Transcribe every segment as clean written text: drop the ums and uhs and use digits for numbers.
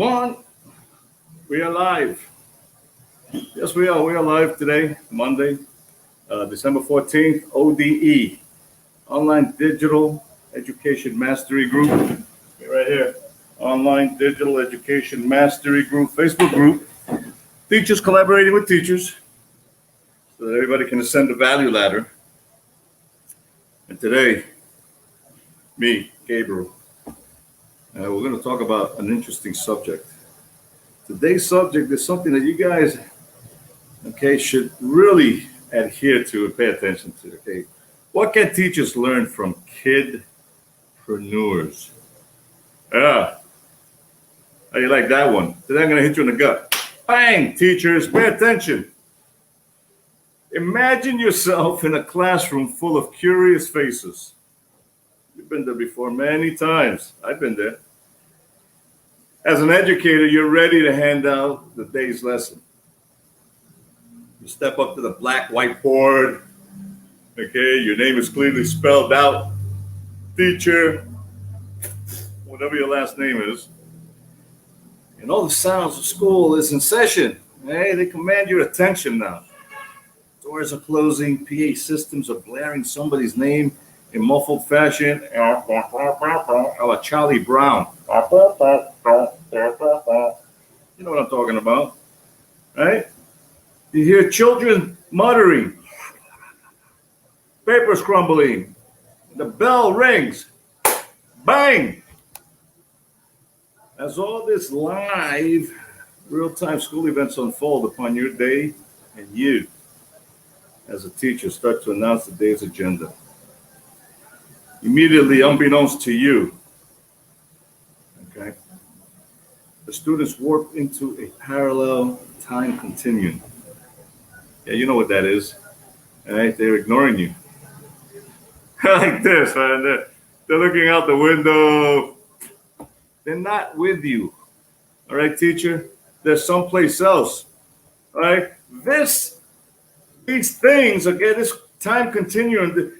One, we are live. Yes, we are. We are live today, Monday, December 14th, ODE, Online Digital Education Mastery Group. Right here, Online Digital Education Mastery Group, Facebook group. Teachers collaborating with teachers so that everybody can ascend the value ladder. And today, me, Gabriel, we're going to talk about an interesting subject. Today's subject is something that you guys, should really adhere to and pay attention to. Okay, what can teachers learn from Kidpreneurs? How you like that one? Today I'm going to hit you in the gut. Bang, teachers, pay attention. Imagine yourself in a classroom full of curious faces. You've been there before many times. I've been there. As an educator, you're ready to hand out the day's lesson. You step up to the black whiteboard. Okay, your name is clearly spelled out. Teacher, whatever your last name is. And all the sounds of school is in session. Hey, they command your attention now. Doors are closing. PA systems are blaring somebody's name in muffled fashion. Oh, Charlie Brown. You know what I'm talking about, right? You hear children muttering, papers crumbling, the bell rings, bang! As all this live, real-time school events unfold upon your day, and you, as a teacher, start to announce the day's agenda. Immediately, unbeknownst to you, the students warp into a parallel time continuum. Yeah, you know what that is. Right? They're ignoring you. Like this, man. They're looking out the window. They're not with you. All right, teacher? They're someplace else. All right? These things, this time continuum,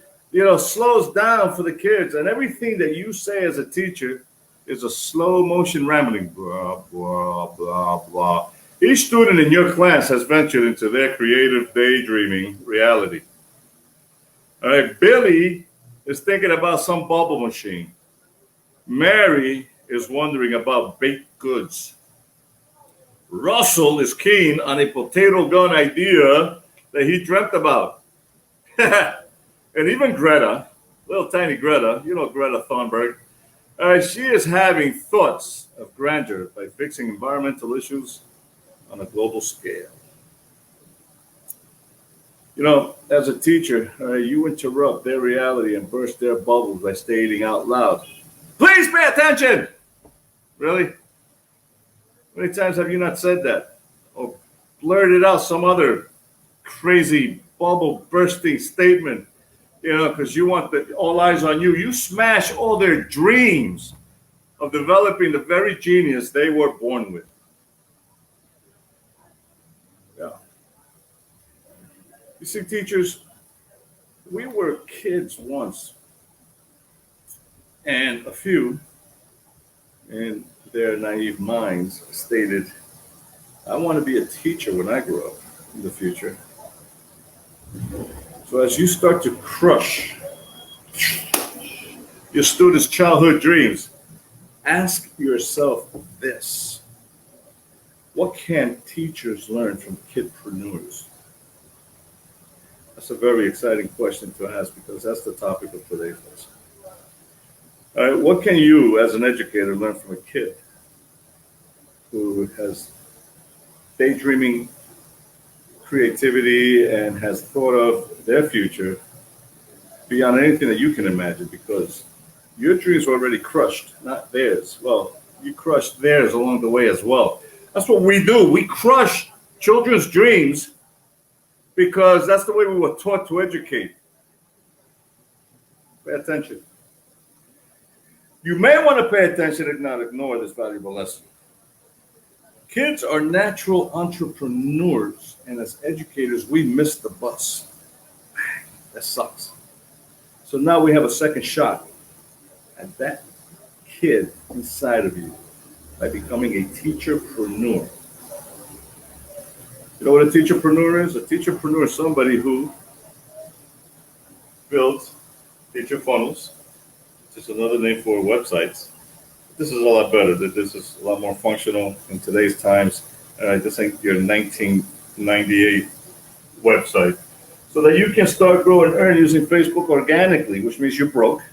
slows down for the kids. And everything that you say as a teacher is a slow motion rambling, blah, blah, blah, blah. Each student in your class has ventured into their creative daydreaming reality. All right, Billy is thinking about some bubble machine. Mary is wondering about baked goods. Russell is keen on a potato gun idea that he dreamt about. And even Greta, little tiny Greta, Greta Thunberg, she is having thoughts of grandeur by fixing environmental issues on a global scale. As a teacher, you interrupt their reality and burst their bubbles by stating out loud, "Please pay attention!" Really? How many times have you not said that? Or blurted out some other crazy bubble bursting statement, because you want all eyes on you. You smash all their dreams of developing the very genius they were born with. Yeah. You see, teachers, we were kids once, and a few in their naive minds stated, "I want to be a teacher when I grow up in the future." So as you start to crush your students' childhood dreams, ask yourself this: what can teachers learn from Kidpreneurs? That's a very exciting question to ask because that's the topic of today's lesson. All right, what can you, as an educator, learn from a kid who has daydreaming creativity and has thought of their future beyond anything that you can imagine, because your dreams were already crushed, not theirs. Well, you crushed theirs along the way as well. That's what we do. We crush children's dreams because that's the way we were taught to educate. Pay attention. You may want to pay attention and not ignore this valuable lesson. Kids are natural entrepreneurs, and as educators, we miss the bus. That sucks. So now we have a second shot at that kid inside of you. by becoming a teacherpreneur. You know what a teacherpreneur is? A teacherpreneur is somebody who builds teacher funnels, which is another name for websites. This is a lot better. This is a lot more functional in today's times. This ain't your 1998 website. So that you can start, grow, and earn using Facebook organically, which means you're broke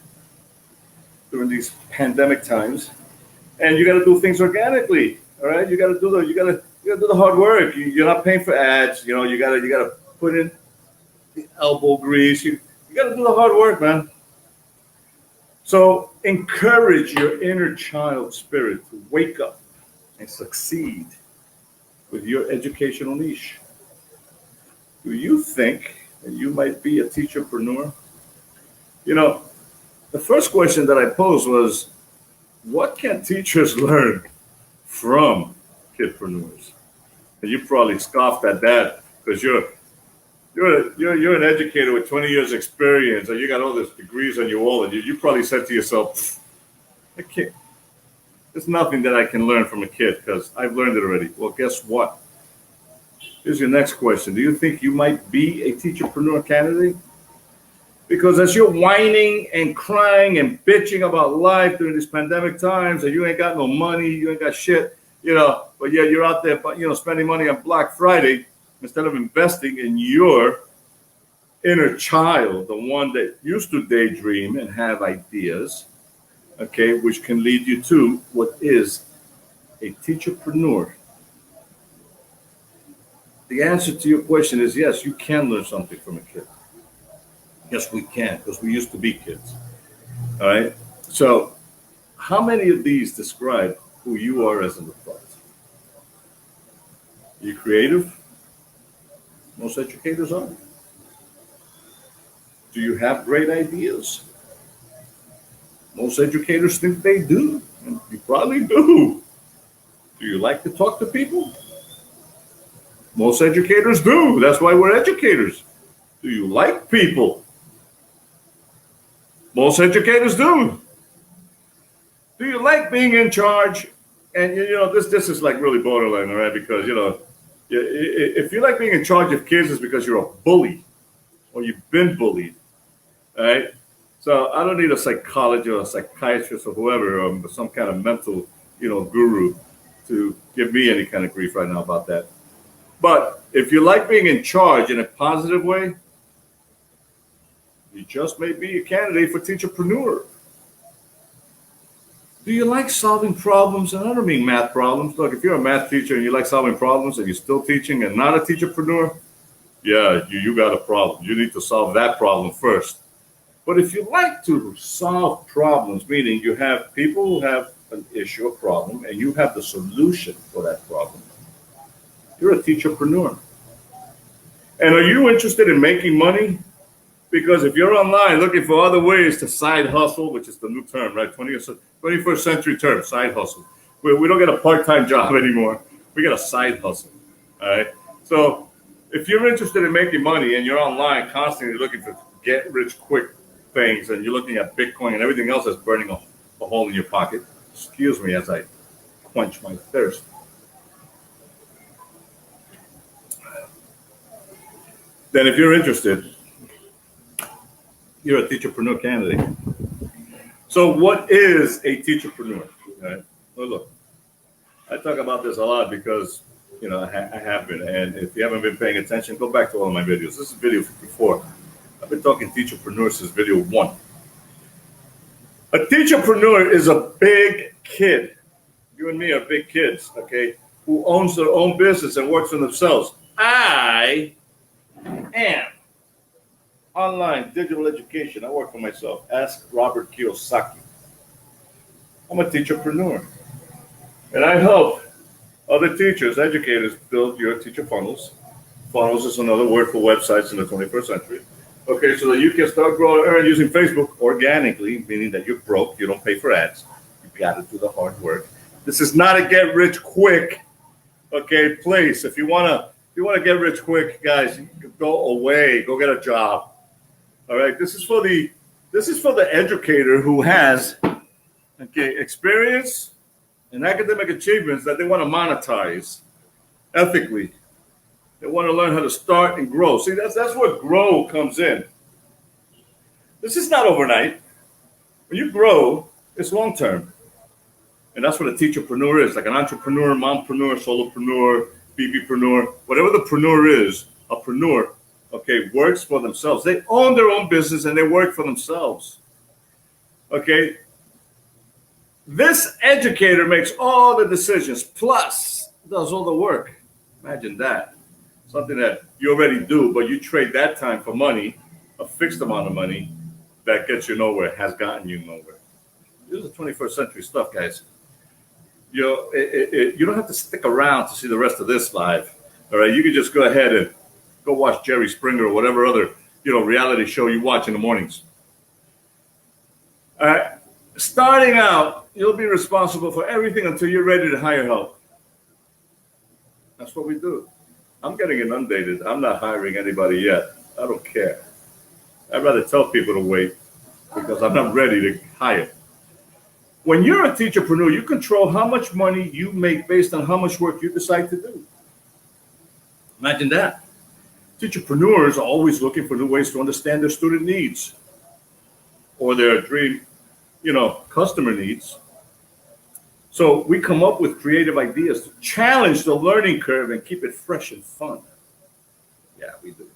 during these pandemic times, and you got to do things organically. All right, you got to do the hard work. You're not paying for ads. You know, you got to put in the elbow grease. You got to do the hard work, man. So encourage your inner child spirit to wake up and succeed with your educational niche. Do you think that you might be a teacherpreneur? You know, the first question that I posed was, what can teachers learn from Kidpreneurs? And you probably scoffed at that because you're an educator with 20 years experience and you got all these degrees on your wall, and you probably said to yourself, I can't, there's nothing that I can learn from a kid because I've learned it already. Well, guess what? Here's your next question. Do you think you might be a teacherpreneur candidate? Because as you're whining and crying and bitching about life during these pandemic times, and you ain't got no money, you ain't got shit, but yeah, you're out there, spending money on Black Friday instead of investing in your inner child, the one that used to daydream and have ideas, okay, which can lead you to what is a teacherpreneur. The answer to your question is yes, you can learn something from a kid. Yes, we can, because we used to be kids. All right. So how many of these describe who you are as an adult? Are you creative? Most educators are. Do you have great ideas? Most educators think they do, and you probably do. Do you like to talk to people? Most educators do. That's why we're educators. Do you like people? Most educators do. Do you like being in charge? And this is like really borderline, all right? Because if you like being in charge of kids, it's because you're a bully or you've been bullied, all right? So I don't need a psychologist or a psychiatrist or whoever, or some kind of mental, guru to give me any kind of grief right now about that. But if you like being in charge in a positive way, you just may be a candidate for teacherpreneur. Do you like solving problems? And I don't mean math problems. Look, if you're a math teacher and you like solving problems and you're still teaching and not a teacherpreneur, yeah, you got a problem. You need to solve that problem first. But if you like to solve problems, meaning you have people who have an issue, a problem, and you have the solution for that problem, you're a teacherpreneur. And are you interested in making money? Because if you're online looking for other ways to side hustle, which is the new term, right? 21st century term, side hustle. We don't get a part-time job anymore. We get a side hustle, all right? So if you're interested in making money and you're online constantly looking for get-rich-quick things, and you're looking at Bitcoin and everything else that's burning a hole in your pocket, excuse me as I quench my thirst. Then if you're interested, you're a teacherpreneur candidate. So what is a teacherpreneur? Right? Well, look, I talk about this a lot because, I have been. And if you haven't been paying attention, go back to all of my videos. This is video 54. I've been talking teacherpreneurs since video 1. A teacherpreneur is a big kid. You and me are big kids, okay, who owns their own business and works for themselves. I am online digital education. I work for myself. Ask Robert Kiyosaki. I'm a teacherpreneur. And I help other teachers, educators, build your teacher funnels. Funnels is another word for websites in the 21st century. Okay, so that you can start growing and earn using Facebook organically, meaning that you're broke, you don't pay for ads. You got to do the hard work. This is not a get rich quick, okay, place. If you wanna get rich quick, guys, go away, go get a job. All right, this is for the educator who has experience and academic achievements that they want to monetize ethically. They want to learn how to start and grow. See, that's where grow comes in. This is not overnight. When you grow, it's long term. And that's what a teacherpreneur is, like an entrepreneur, mompreneur, solopreneur, BBpreneur, whatever the preneur is, a preneur, okay, works for themselves. They own their own business and they work for themselves. Okay. This educator makes all the decisions, plus does all the work. Imagine that. Something that you already do, but you trade that time for money, a fixed amount of money that gets you nowhere, has gotten you nowhere. This is 21st century stuff, guys. You know, you don't have to stick around to see the rest of this live. All right, you can just go ahead and go watch Jerry Springer or whatever other, reality show you watch in the mornings. All right, starting out, you'll be responsible for everything until you're ready to hire help. That's what we do. I'm getting inundated. I'm not hiring anybody yet. I don't care. I'd rather tell people to wait because I'm not ready to hire. When you're a teacherpreneur, you control how much money you make based on how much work you decide to do. Imagine that. Teacherpreneurs are always looking for new ways to understand their student needs or their dream, customer needs. So we come up with creative ideas to challenge the learning curve and keep it fresh and fun. Yeah, we do.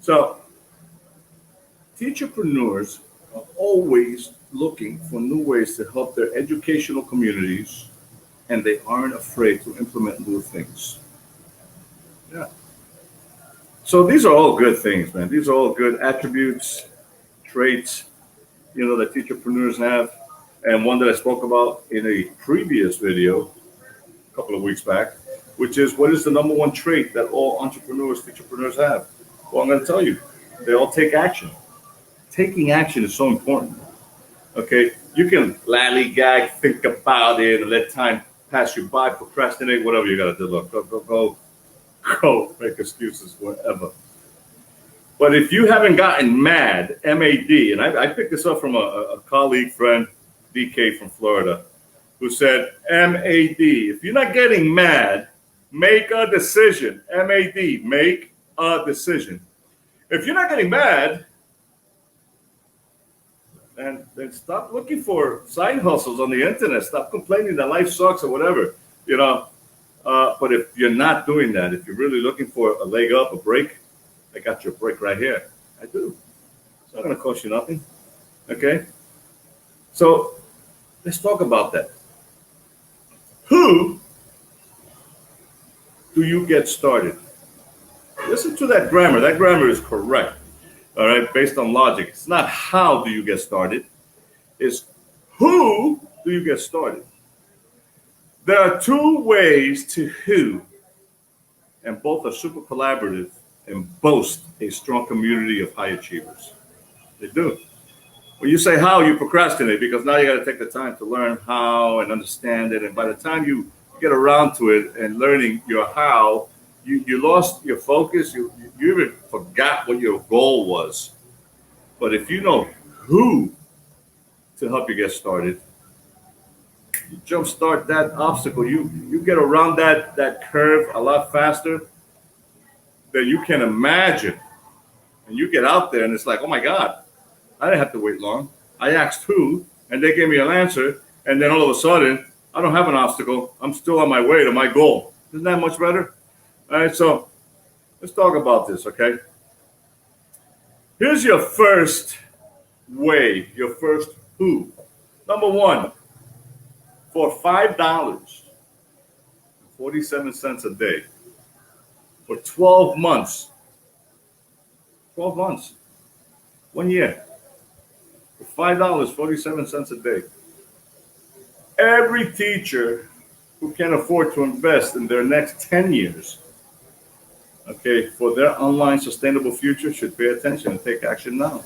So teacherpreneurs are always looking for new ways to help their educational communities, and they aren't afraid to implement new things. Yeah. So these are all good things, man. These are all good attributes, traits, that teacherpreneurs have. And one that I spoke about in a previous video a couple of weeks back, which is what is the number one trait that all entrepreneurs, teacherpreneurs have? Well, I'm going to tell you, they all take action. Taking action is so important. Okay, you can lollygag, think about it, and let time pass you by, procrastinate, whatever you got to do. Look, go, make excuses, whatever. But if you haven't gotten mad, M-A-D, and I picked this up from a colleague, friend, DK from Florida, who said, M-A-D, if you're not getting mad, make a decision. M-A-D, make a decision. If you're not getting mad, and then stop looking for side hustles on the internet. Stop complaining that life sucks or whatever, But if you're not doing that, if you're really looking for a leg up, a break, I got your break right here. I do. It's not going to cost you nothing. Okay? So let's talk about that. Who do you get started? Listen to that grammar. That grammar is correct. All right, based on logic. It's not how do you get started. It's who do you get started. There are two ways to who, and both are super collaborative and boast a strong community of high achievers. They do. When you say how, you procrastinate because now you got to take the time to learn how and understand it. And by the time you get around to it and learning your how, you lost your focus. You even forgot what your goal was. But if you know who to help you get started, you jumpstart that obstacle. You get around that curve a lot faster than you can imagine. And you get out there and it's like, oh my God, I didn't have to wait long. I asked who, and they gave me an answer. And then all of a sudden, I don't have an obstacle. I'm still on my way to my goal. Isn't that much better? All right, so let's talk about this, okay? Here's your first way, your first who. Number one, for $5.47 a day, for 12 months, 12 months, 1 year, for $5.47 a day. Every teacher who can afford to invest in their next 10 years, okay, for their online sustainable future should pay attention and take action now.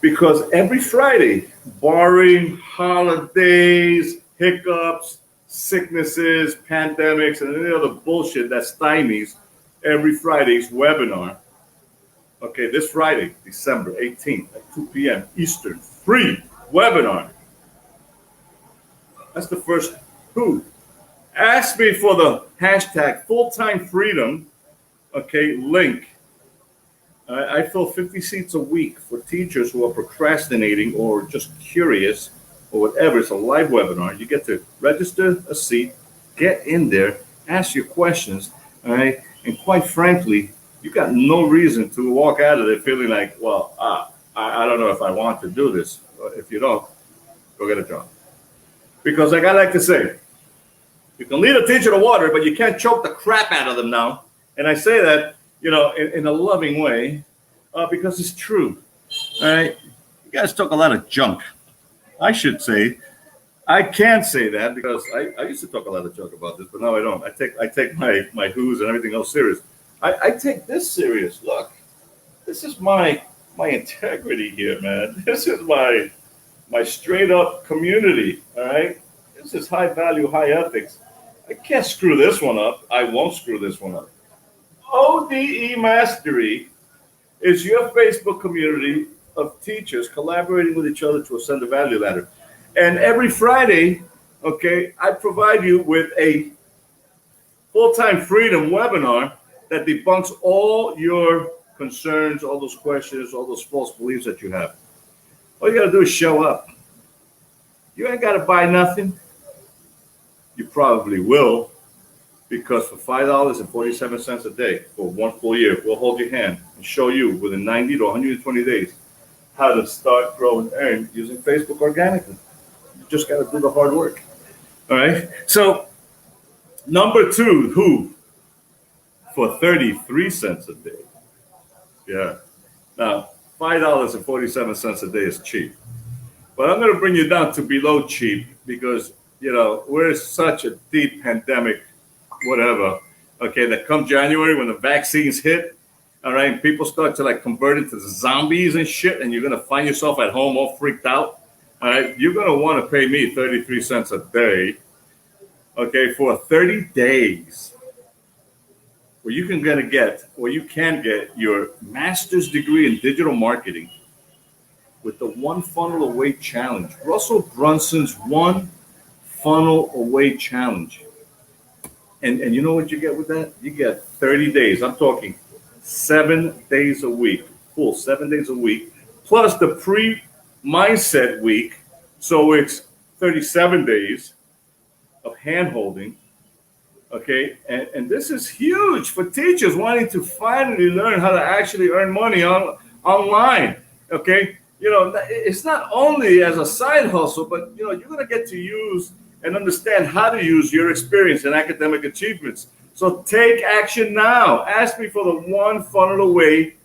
Because every Friday, barring holidays, hiccups, sicknesses, pandemics, and any other bullshit that stymies every Friday's webinar, okay, this Friday, December 18th at 2 p.m. Eastern, free webinar. That's the first who. Ask me for the hashtag full-time freedom, okay, link. I fill 50 seats a week for teachers who are procrastinating or just curious or whatever. It's a live webinar. You get to register a seat, get in there, ask your questions, all right? And quite frankly, you got no reason to walk out of there feeling like, well, I don't know if I want to do this. If you don't, go get a job. Because like I like to say, you can lead a teacher to water, but you can't choke the crap out of them now. And I say that, in a loving way, because it's true. All right, you guys talk a lot of junk. I should say, I can't say that because I used to talk a lot of junk about this, but now I don't. I take my who's and everything else serious. I take this serious. Look, this is my integrity here, man. This is my straight up community. All right, this is high value, high ethics. I can't screw this one up. I won't screw this one up. ODE Mastery is your Facebook community of teachers collaborating with each other to ascend the value ladder. And every Friday, okay, I provide you with a full-time freedom webinar that debunks all your concerns, all those questions, all those false beliefs that you have. All you got to do is show up. You ain't got to buy nothing. You probably will, because for $5.47 a day for 1 full year, we'll hold your hand and show you within 90 to 120 days how to start, grow, and earn using Facebook organically. You just got to do the hard work. All right. So, number 2, who? For 33 cents a day. Yeah. Now, $5.47 a day is cheap. But I'm going to bring you down to below cheap because, we're in such a deep pandemic, whatever, okay, that come January when the vaccines hit, all right, and people start to convert into zombies and shit, and you're going to find yourself at home all freaked out, all right, you're going to want to pay me 33 cents a day, okay, for 30 days where you can get your master's degree in digital marketing with the One Funnel Away Challenge. Russell Brunson's One Funnel Away Challenge. And you know what you get with that? You get 30 days. I'm talking 7 days a week, full 7 days a week, plus the pre-mindset week. So it's 37 days of hand-holding. Okay, and this is huge for teachers wanting to finally learn how to actually earn money online. Okay, it's not only as a side hustle, but you're going to get to use and understand how to use your experience and academic achievements. So take action now. Ask me for the One Funnel Away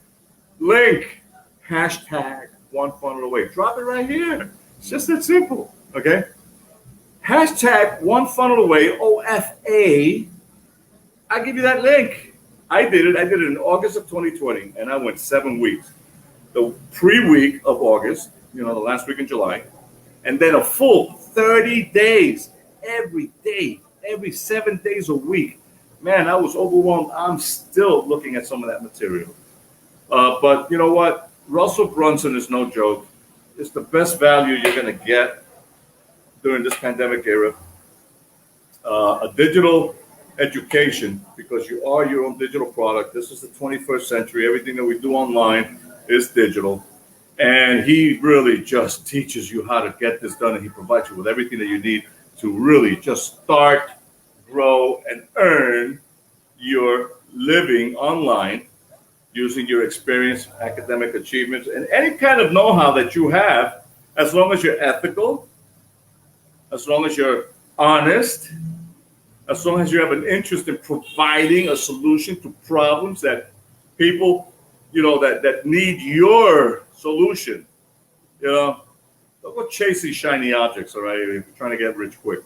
link. Hashtag One Funnel Away. Drop it right here. It's just that simple. Okay. Hashtag One Funnel Away, OFA. I give you that link. I did it in August of 2020, and I went 7 weeks. The pre-week of August, the last week in July, and then a full 30 days, every day, every 7 days a week. Man, I was overwhelmed. I'm still looking at some of that material. But you know what? Russell Brunson is no joke. It's the best value you're going to get during this pandemic era. A digital education, because you are your own digital product. This is the 21st century. Everything that we do online is digital. And he really just teaches you how to get this done, and he provides you with everything that you need to really just start, grow, and earn your living online using your experience, academic achievements, and any kind of know-how that you have, as long as you're ethical, as long as you're honest, as long as you have an interest in providing a solution to problems that people, that need your solution. Don't go chasing shiny objects, all right, if you're trying to get rich quick.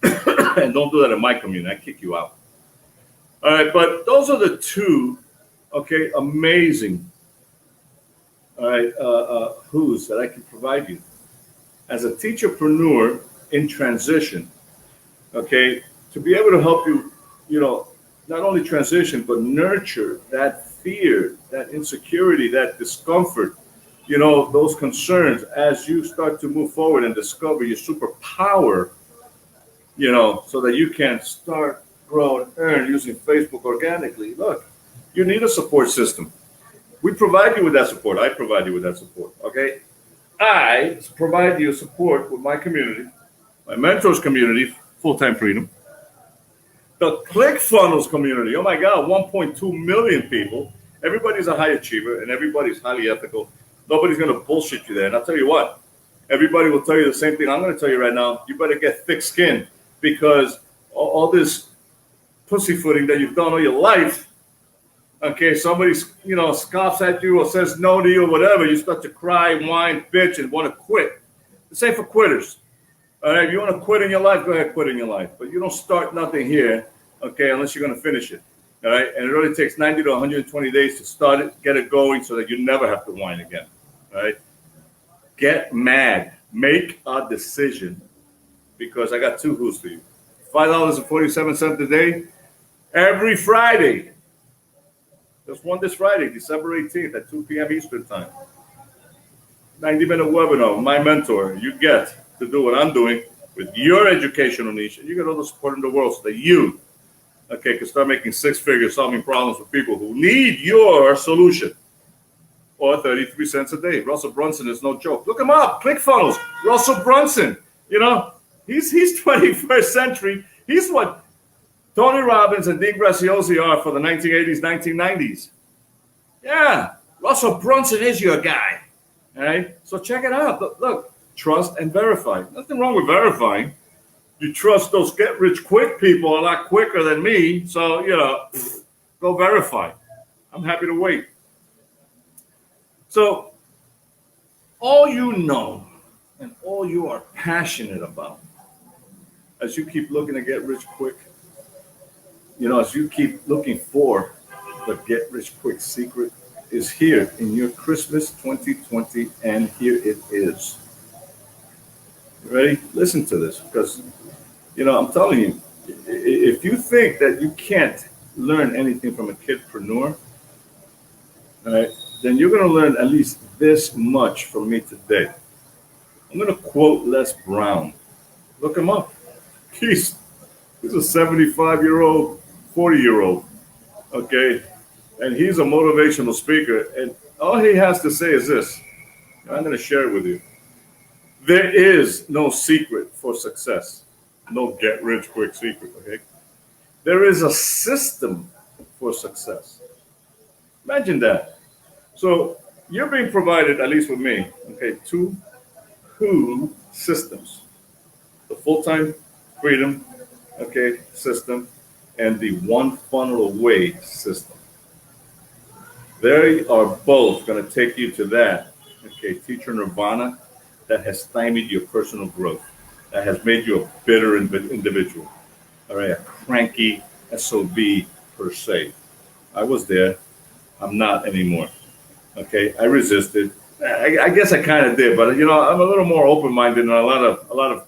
And don't do that in my community. I kick you out. All right, but those are the 2, okay, amazing, all right, who's that I can provide you. As a teacherpreneur in transition, okay, to be able to help you, not only transition, but nurture that fear, that insecurity, that discomfort, those concerns as you start to move forward and discover your superpower so that you can start, grow, and earn using Facebook organically. Look, you need a support system. We provide you with that support. I provide you with that support. Okay. I provide you support with my community, my mentors community, full-time freedom, the ClickFunnels community. Oh my God, 1.2 million people. Everybody's a high achiever and everybody's highly ethical. Nobody's going to bullshit you there. And I'll tell you what, everybody will tell you the same thing I'm going to tell you right now. You better get thick skin, because all this pussyfooting that you've done all your life, okay, somebody, scoffs at you or says no to you or whatever, you start to cry, whine, bitch, and want to quit. The same for quitters. All right, if you want to quit in your life, go ahead, quit in your life. But you don't start nothing here, okay, unless you're going to finish it. All right, and it only takes 90 to 120 days to start it, get it going, so that you never have to whine again. All right, get mad, make a decision, because I got two who's for you. $5.47 a day, every Friday. There's one this Friday, December 18th at 2 p.m. Eastern time. 90-minute webinar, my mentor. You get to do what I'm doing with your educational niche, and you get all the support in the world so that you, okay, can start making six figures solving problems for people who need your solution. Or 33 cents a day. Russell Brunson is no joke. Look him up. ClickFunnels. Russell Brunson. He's 21st century. He's what Tony Robbins and Dean Graziosi are for the 1980s, 1990s. Yeah, Russell Brunson is your guy. All right, so check it out. Look, trust and verify. Nothing wrong with verifying. You trust those get-rich-quick people a lot quicker than me, so, go verify. I'm happy to wait. So, all you know and all you are passionate about, as you keep looking to get rich quick, as you keep looking for the get rich quick secret, is here in your Christmas 2020, and here it is. You ready? Listen to this, because, I'm telling you, if you think that you can't learn anything from a kidpreneur, all right, then you're going to learn at least this much from me today. I'm going to quote Les Brown. Look him up. He's a 75-year-old, 40-year-old, okay? And he's a motivational speaker. And all he has to say is this. I'm going to share it with you. There is no secret for success. No get-rich-quick secret, okay? There is a system for success. Imagine that. So you're being provided, at least with me, okay, two systems. The full-time freedom, okay, system, and the one funnel away system. They are both going to take you to that, okay, teacher nirvana that has stymied your personal growth, that has made you a bitter individual, all right, a cranky SOB per se. I was there. I'm not anymore. Okay, I resisted. I guess I kind of did, but I'm a little more open-minded than a lot of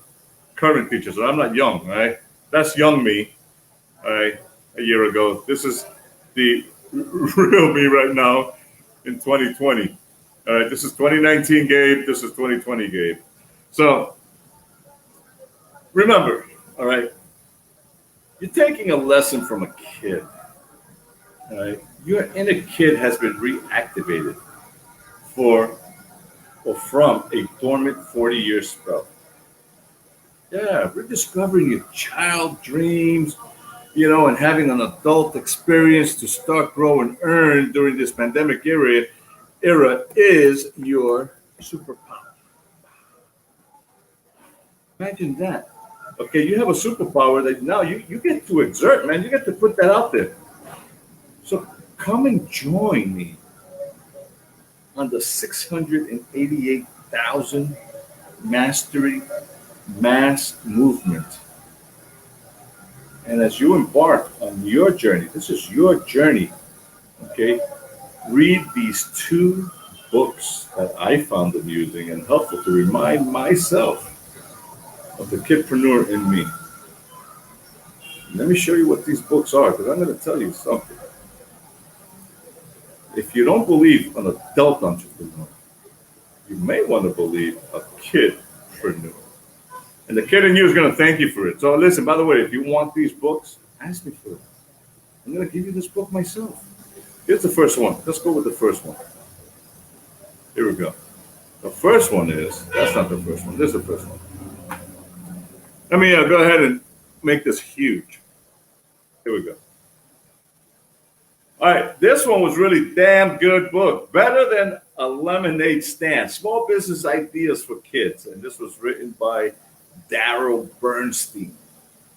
current teachers. And I'm not young, right? That's young me, all right, a year ago. This is the real me right now in 2020. All right, this is 2019 Gabe. This is 2020 Gabe. So remember, all right, you're taking a lesson from a kid. All right, your inner kid has been reactivated from a dormant 40-year spell. Yeah, rediscovering your child dreams, and having an adult experience to start, grow, and earn during this pandemic era is your superpower. Imagine that. Okay, you have a superpower that now you get to exert, man. You get to put that out there. So come and join me on the 688,000 mastery mass movement. And as you embark on your journey, this is your journey, okay? Read these two books that I found amusing and helpful to remind myself of the kidpreneur in me. Let me show you what these books are, because I'm going to tell you something. If you don't believe an adult entrepreneur, you may want to believe a kidpreneur. And the kid in you is going to thank you for it. So listen, by the way, if you want these books, ask me for it. I'm going to give you this book myself. Here's the first one. Let's go with the first one. Here we go. The first one is, that's not the first one. This is the first one. Let me go ahead and make this huge. Here we go. All right, this one was really damn good book. Better than a lemonade stand. Small business ideas for kids. And this was written by Darryl Bernstein.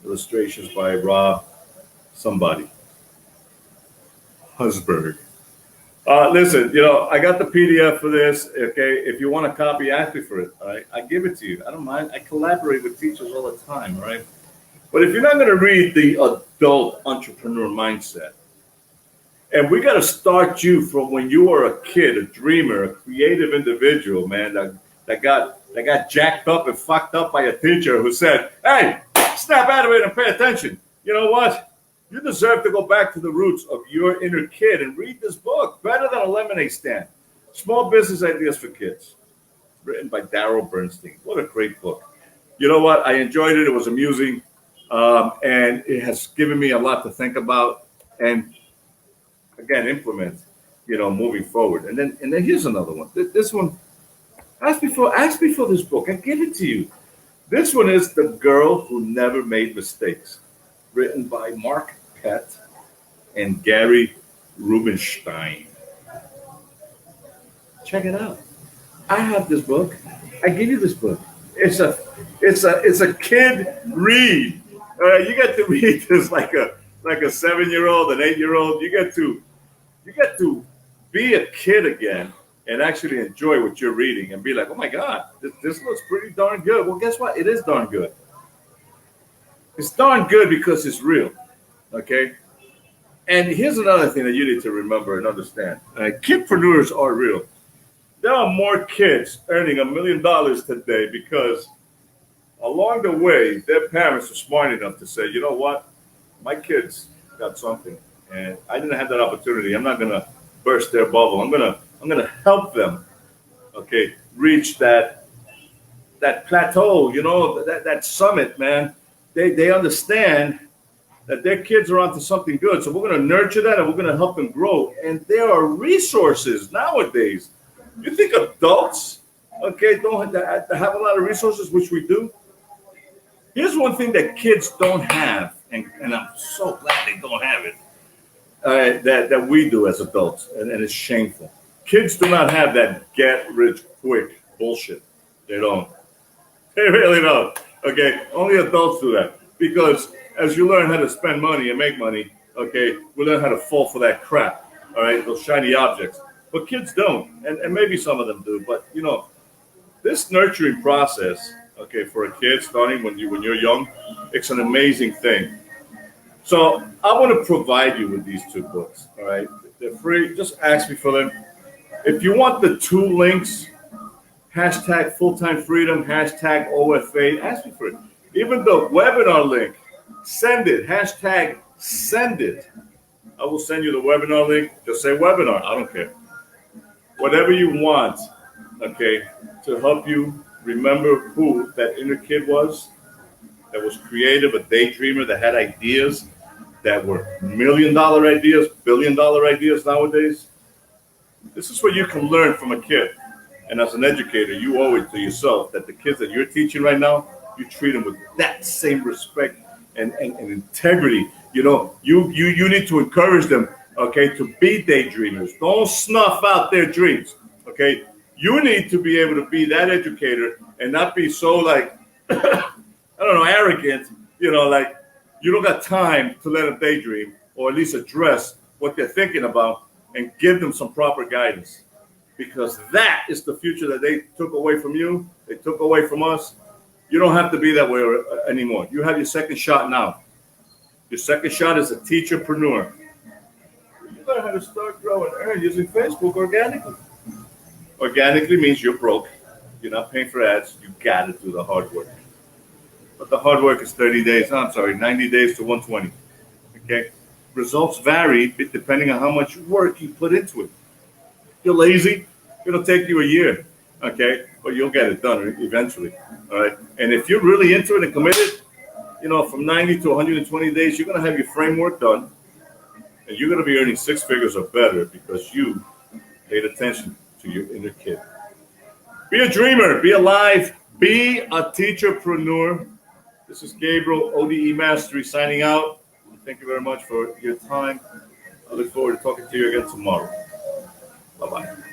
Illustrations by Rob somebody. Husberg. Listen, I got the PDF for this. Okay, if you want a copy, ask me for it. All right, I give it to you. I don't mind. I collaborate with teachers all the time. All right, but if you're not going to read the adult entrepreneur mindset, and we got to start you from when you were a kid, a dreamer, a creative individual, man, that got jacked up and fucked up by a teacher who said, "Hey, snap out of it and pay attention." You know what? You deserve to go back to the roots of your inner kid and read this book, Better Than a Lemonade Stand. Small Business Ideas for Kids, written by Darryl Bernstein. What a great book. You know what? I enjoyed it. It was amusing, and it has given me a lot to think about and, again, implement, moving forward. And then here's another one. This one, ask me for this book. I give it to you. This one is The Girl Who Never Made Mistakes, written by Mark Pett and Gary Rubenstein. Check it out. I have this book. I give you this book. It's a kid read. You get to read this like a 7-year-old, an 8-year-old. You get to be a kid again and actually enjoy what you're reading and be like, oh my God, this looks pretty darn good. Well, guess what? It is darn good. It's darn good because it's real, okay? And here's another thing that you need to remember and understand. Kidpreneurs are real. There are more kids earning $1 million today because along the way, their parents are smart enough to say, you know what? My kids got something, and I didn't have that opportunity. I'm not going to burst their bubble. I'm gonna help them, okay, reach that plateau, that summit, man. They understand that their kids are onto something good. So we're going to nurture that and we're going to help them grow. And there are resources nowadays. You think adults, okay, don't have a lot of resources, which we do. Here's one thing that kids don't have, and I'm so glad they don't have it, that we do as adults, and it's shameful. Kids do not have that get rich quick bullshit. They don't. They really don't. Okay, only adults do that, because as you learn how to spend money and make money, okay, we learn how to fall for that crap, all right, those shiny objects. But kids don't, and maybe some of them do. But this nurturing process, okay, for a kid starting when you're young, it's an amazing thing. So I want to provide you with these 2 books, all right? They're free. Just ask me for them. If you want the 2 links, hashtag full-time freedom, hashtag OFA, ask me for it. Even the webinar link, send it, hashtag send it. I will send you the webinar link. Just say webinar, I don't care. Whatever you want, okay, to help you remember who that inner kid was, that was creative, a daydreamer, that had ideas that were $1 million ideas, $1 billion ideas nowadays. This is what you can learn from a kid. And as an educator, you owe it to yourself that the kids that you're teaching right now, you treat them with that same respect and integrity. You need to encourage them, okay, to be daydreamers. Don't snuff out their dreams, okay? You need to be able to be that educator and not be so arrogant, like you don't got time to let them daydream, or at least address what they're thinking about and give them some proper guidance. Because that is the future that they took away from you, they took away from us. You don't have to be that way anymore. You have your second shot now. Your second shot is a teacherpreneur. You learn how to start, grow, and earn using Facebook organically. Organically means you're broke. You're not paying for ads. You got to do the hard work. But the hard work is 90 days to 120. Okay? Results vary depending on how much work you put into it. If you're lazy, it'll take you a year. Okay, but you'll get it done eventually. All right, and if you're really into it and committed, from 90 to 120 days, you're gonna have your framework done, and you're gonna be earning six figures or better because you paid attention to your inner kid. Be a dreamer, be alive, be a teacherpreneur. This is Gabriel, ODE Mastery, signing out. Thank you very much for your time. I look forward to talking to you again tomorrow. Bye-bye.